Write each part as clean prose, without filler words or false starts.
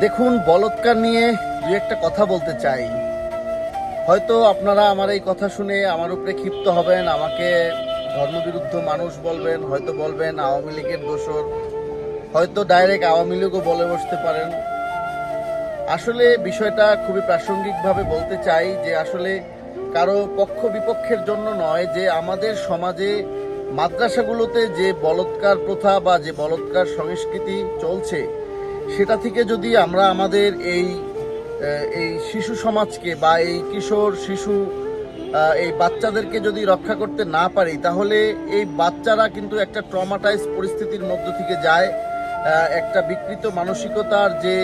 দেখুন, বলৎকার নিয়ে দুই একটা কথা বলতে চাই। হয়তো আপনারা আমার এই কথা শুনে আমার উপরে ক্ষিপ্ত হবেন, আমাকে ধর্মবিরুদ্ধ মানুষ বলবেন, হয়তো বলবেন আওয়ামী লীগের দোসর, হয়তো ডাইরেক্ট আওয়ামী লীগও বলে বসতে পারেন। আসলে বিষয়টা খুবই প্রাসঙ্গিকভাবে বলতে চাই যে আসলে কারো পক্ষ বিপক্ষের জন্য নয়, যে আমাদের সমাজে মাদ্রাসাগুলোতে যে বলৎকার প্রথা বা যে বলৎকার সংস্কৃতি চলছে, সেটা থেকে যদি আমরা আমাদের এই এই শিশু সমাজকে বা এই কিশোর শিশু এই বাচ্চাদেরকে যদি রক্ষা করতে না পারি, তাহলে এই বাচ্চারা কিন্তু একটা ট্রমাটাইজ পরিস্থিতির মধ্য থেকে যায়, একটা বিকৃত মানসিকতার যে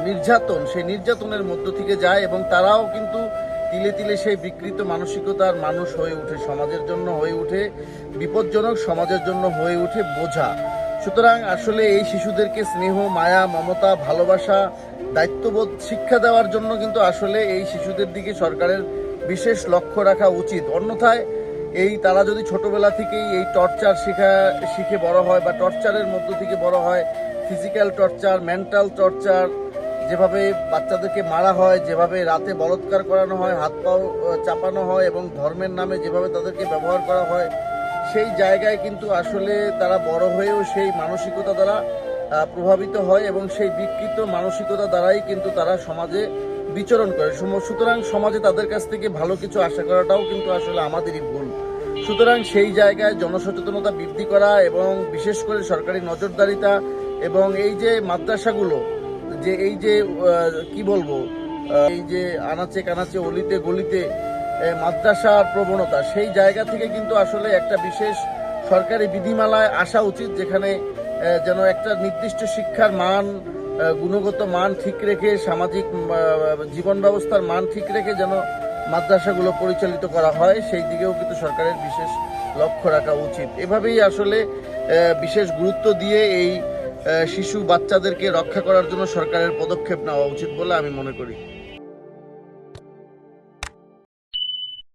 নির্যাতন, সেই নির্যাতনের মধ্য থেকে যায়, এবং তারাও কিন্তু তিলে তিলে সেই বিকৃত মানসিকতার মানুষ হয়ে ওঠে, সমাজের জন্য হয়ে ওঠে বিপজ্জনক, সমাজের জন্য হয়ে ওঠে বোঝা। সুতরাং আসলে এই শিশুদেরকে স্নেহ, মায়া, মমতা, ভালোবাসা, দায়িত্ববোধ শিক্ষা দেওয়ার জন্য কিন্তু আসলে এই শিশুদের দিকে সরকারের বিশেষ লক্ষ্য রাখা উচিত। অন্যথায় তারা যদি ছোটবেলা থেকেই এই টর্চার শিখে বড় হয়, বা টর্চারের মধ্য থেকে বড় হয়, ফিজিক্যাল টর্চার, মেন্টাল টর্চার, যেভাবে বাচ্চাদেরকে মারা হয়, যেভাবে রাতে বলৎকার করানো হয়, হাত পাও চাপানো হয়, এবং ধর্মের নামে যেভাবে তাদেরকে ব্যবহার করা হয়, সেই জায়গায় কিন্তু আসলে তারা বড় হয়েও সেই মানসিকতা দ্বারা প্রভাবিত হয়, এবং সেই বিকৃত মানসিকতা দ্বারাই কিন্তু তারা সমাজে বিচরণ করে। সুতরাং সমাজে তাদের কাছ থেকে ভালো কিছু আশা করাটাও কিন্তু আসলে আমাদেরই ভুল। সুতরাং সেই জায়গায় জনসচেতনতা বৃদ্ধি করা, এবং বিশেষ করে সরকারি নজরদারিতা, এবং এই যে মাদ্রাসাগুলো, যে এই যে কি বলবো, এই যে আনাচে কানাচে অলিতে গলিতে মাদ্রাসার প্রবণতা, সেই জায়গা থেকে কিন্তু আসলে একটা বিশেষ সরকারি বিধিমালায় আসা উচিত, যেখানে যেন একটা নির্দিষ্ট শিক্ষার মান, গুণগত মান ঠিক রেখে, সামাজিক জীবন ব্যবস্থার মান ঠিক রেখে যেন মাদ্রাসাগুলো পরিচালিত করা হয়, সেই দিকেও কিন্তু সরকারের বিশেষ লক্ষ্য রাখা উচিত। এভাবেই আসলে বিশেষ গুরুত্ব দিয়ে এই শিশু বাচ্চাদেরকে রক্ষা করার জন্য সরকারের পদক্ষেপ নেওয়া উচিত বলে আমি মনে করি।